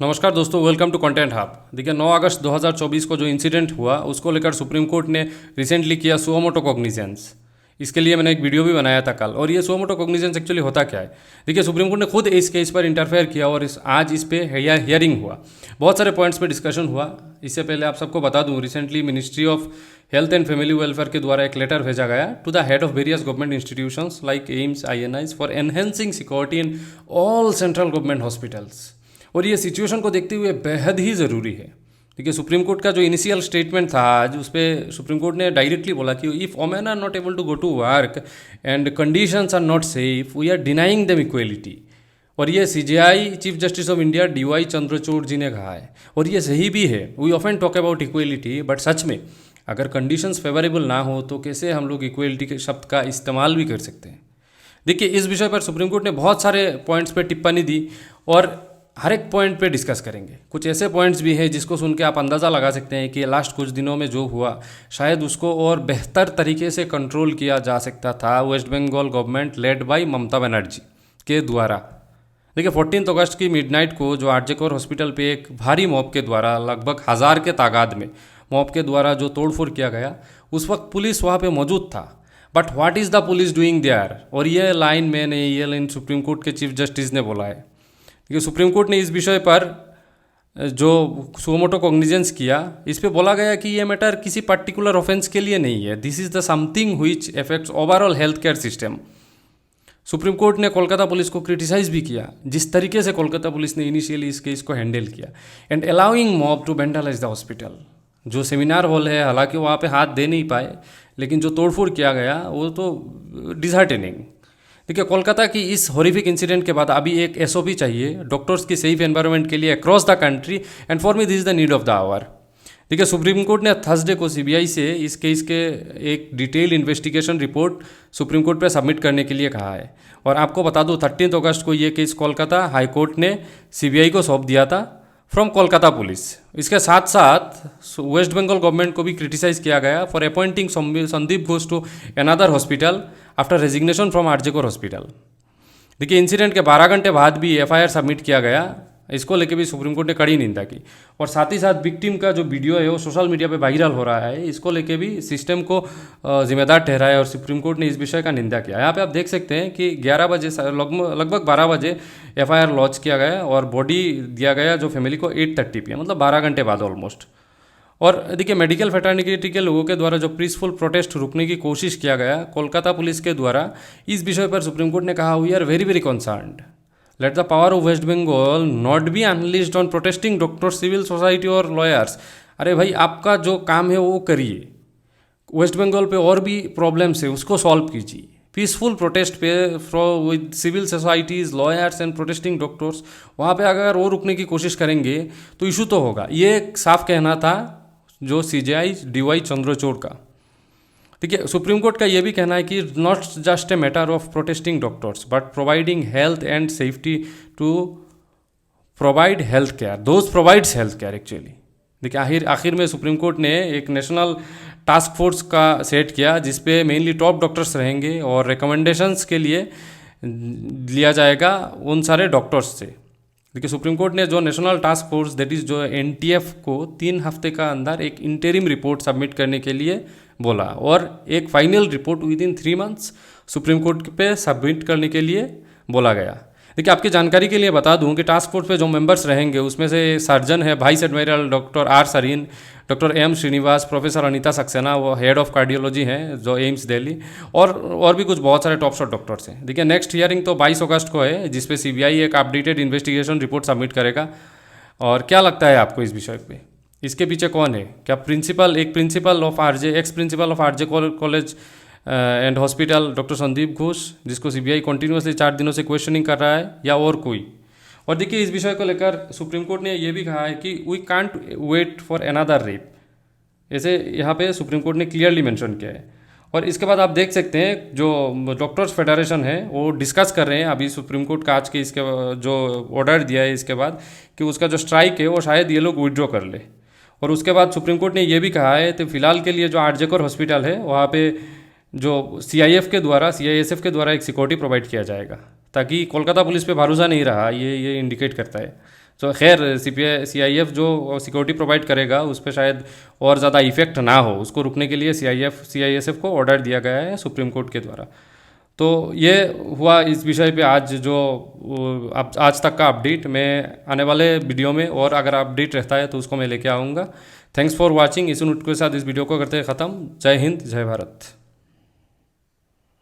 नमस्कार दोस्तों, welcome to content hub. देखिए 9 अगस्त 2024 को जो इंसिडेंट हुआ उसको लेकर सुप्रीम कोर्ट ने रिसेंटली किया सुओमोटो कॉग्निजेंस। इसके लिए मैंने एक वीडियो भी बनाया था कल। और ये सुओमोटो कॉग्निजेंस एक्चुअली होता क्या है? देखिए सुप्रीम कोर्ट ने खुद इस केस पर इंटरफेयर किया और आज इस पे हियरिंग हुआ। बहुत सारे पॉइंट्स पे डिस्कशन हुआ। इससे पहले आप सबको बता दूं, recently ministry of health and family welfare के द्वारा एक लेटर भेजा गया to the head of various government institutions like AIIMS, INIs for enhancing security in all central government hospitals. और ये सिचुएशन को देखते हुए बेहद ही ज़रूरी है। देखिए सुप्रीम कोर्ट का जो इनिशियल स्टेटमेंट था आज, उस पर सुप्रीम कोर्ट ने डायरेक्टली बोला कि if women are not able to go to work and conditions are not safe, we are denying them equality. और ये CJI chief justice of India DY Chandrachud ji ने कहा है, और ये सही भी है। We often talk about equality, but सच में अगर कंडीशंस फेवरेबल ना हो तो कैसे हम लोग इक्वलिटी के शब्द का इस्तेमाल भी कर सकते हैं। देखिए इस विषय पर सुप्रीम कोर्ट ने बहुत सारे पॉइंट्स पर टिप्पणी दी और हर एक पॉइंट पे डिस्कस करेंगे। कुछ ऐसे पॉइंट्स भी हैं जिसको सुन के आप अंदाज़ा लगा सकते हैं कि लास्ट कुछ दिनों में जो हुआ शायद उसको और बेहतर तरीके से कंट्रोल किया जा सकता था West Bengal government led by Mamata Banerjee के द्वारा। देखिए 14 अगस्त की मिडनाइट को जो आरजेकोर हॉस्पिटल पे एक भारी मॉब के द्वारा लगभग 1000 के तादाद में मॉब के द्वारा जो तोड़फोड़ किया गया, उस वक्त पुलिस वहाँ पे मौजूद था। But what is the police doing there? और ये लाइन मैंने ये लाइन सुप्रीम कोर्ट के चीफ जस्टिस ने बोला है। देखिए सुप्रीम कोर्ट ने इस विषय पर जो सुओमोटो कॉग्निजेंस किया, इस पे बोला गया कि ये मैटर किसी पर्टिकुलर ऑफेंस के लिए नहीं है। This is the something which affects overall health care system. Supreme court ने कोलकाता पुलिस को क्रिटिसाइज भी किया जिस तरीके से कोलकाता पुलिस ने इनिशियली इस केस को हैंडल किया and allowing mob to vandalize the hospital. जो सेमिनार हॉल है, हालांकि वहाँ पे हाथ दे नहीं पाए, लेकिन जो तोड़फोड़ किया गया वो तो डिसहार्टनिंग। देखिए कोलकाता की इस हॉरिफिक इंसिडेंट के बाद अभी एक SOP चाहिए डॉक्टर्स की सेफ एनवायरनमेंट के लिए across the country, and for me this is the need of the hour. देखिए सुप्रीम कोर्ट ने थर्सडे को CBI से इस केस के एक detail investigation report supreme court पे सबमिट करने के लिए कहा है। और आपको बता दूं 13 अगस्त को ये केस कोलकाता हाई कोर्ट ने CBI को सौंप दिया था फ्रॉम कोलकाता पुलिस। इसके साथ साथ वेस्ट बंगाल गवर्नमेंट को भी क्रिटिसाइज किया गया for appointing Sandeep Ghosh to another hospital after resignation from आरजेकोर hospital. देखिए इंसिडेंट के 12 घंटे बाद भी FIR सबमिट किया गया। इसको लेके भी सुप्रीम कोर्ट ने कड़ी निंदा की। और साथ ही साथ विक्टिम का जो वीडियो है वो सोशल मीडिया पे वायरल हो रहा है, इसको लेके भी सिस्टम को जिम्मेदार ठहराया और सुप्रीम कोर्ट ने इस विषय का निंदा किया। यहाँ पे आप देख सकते हैं कि 11 बजे लगभग 12 बजे FIR लॉन्च किया गया और बॉडी दिया गया जो फैमिली को 8:30 PM, मतलब 12 घंटे बाद ऑलमोस्ट। और देखिए मेडिकल फैटर्निटी के लोगों के द्वारा जो पीसफुल प्रोटेस्ट रुकने की कोशिश किया गया कोलकाता पुलिस के द्वारा, इस विषय पर सुप्रीम कोर्ट ने कहा we are very very concerned. Let the power of West Bengal not be unleashed on protesting doctors, civil society और लॉयर्स। अरे भाई आपका जो काम है वो करिए, वेस्ट बंगाल पे और भी प्रॉब्लम्स है उसको सॉल्व कीजिए। पीसफुल प्रोटेस्ट पे with civil societies, lawyers and protesting doctors, वहाँ पे अगर वो रुकने की कोशिश करेंगे तो इशू तो होगा। ये साफ कहना था जो CJI DY चंद्रचूड़ का। देखिए सुप्रीम कोर्ट का ये भी कहना है कि not just a matter of protesting doctors but providing health and safety to provide health care, those provides health care actually. देखिए आखिर में सुप्रीम कोर्ट ने एक नेशनल टास्क फोर्स का सेट किया जिसपे मेनली टॉप डॉक्टर्स रहेंगे और रिकमेंडेशंस के लिए लिया जाएगा उन सारे डॉक्टर्स से। देखिए सुप्रीम कोर्ट ने जो national task force that is जो NTF को 3 हफ्ते का अंदर एक इंटरिम रिपोर्ट सबमिट करने के लिए बोला और एक final report with in 3 months supreme court पे सबमिट करने के लिए बोला गया। देखिए आपकी जानकारी के लिए बता दूं कि टास्क फोर्स पे जो मेंबर्स रहेंगे उसमें से सर्जन है vice admiral doctor R Sarin, doctor M Srinivas, professor Anita Saxena, वो हेड ऑफ कार्डियोलॉजी हैं जो एम्स दिल्ली, और भी कुछ बहुत सारे टॉप शॉट डॉक्टर्स हैं। देखिए नेक्स्ट हियरिंग तो 22 अगस्त को है जिसपे CBI एक अपडेटेड इन्वेस्टिगेशन रिपोर्ट सबमिट करेगा। और क्या लगता है आपको इस विषय पे, इसके पीछे कौन है? क्या ex principle of RJ college and hospital doctor Sandeep Ghosh, जिसको CBI कंटिन्यूसली 4 दिनों से क्वेश्चनिंग कर रहा है, या और कोई? और देखिए इस विषय को लेकर सुप्रीम कोर्ट ने ये भी कहा है कि we can't wait for another rape, ऐसे यहाँ पे सुप्रीम कोर्ट ने क्लियरली मेंशन किया है। और इसके बाद आप देख सकते हैं जो डॉक्टर्स फेडरेशन है वो डिस्कस कर रहे हैं अभी सुप्रीम कोर्ट का आज के इसके जो ऑर्डर दिया है इसके बाद कि उसका जो स्ट्राइक है वो शायद ये लोग विड्रॉ कर ले। और उसके बाद सुप्रीम कोर्ट ने ये भी कहा है तो फिलहाल के लिए जो आरजेकोर हॉस्पिटल है वहाँ पे जो CIF के द्वारा CISF के द्वारा एक सिक्योरिटी प्रोवाइड किया जाएगा, ताकि कोलकाता पुलिस पे भरोसा नहीं रहा, ये इंडिकेट करता है। तो खैर CIF जो सिक्योरिटी प्रोवाइड करेगा उस पर शायद और ज़्यादा इफेक्ट ना हो, उसको रुकने के लिए CISF को ऑर्डर दिया गया है सुप्रीम कोर्ट के द्वारा। तो ये हुआ इस विषय पे आज जो आज तक का अपडेट। मैं आने वाले वीडियो में और अगर अपडेट रहता है तो उसको मैं लेके आऊँगा। Thanks for watching. इस नोट के साथ इस वीडियो को करते हैं ख़त्म। जय हिंद, जय भारत।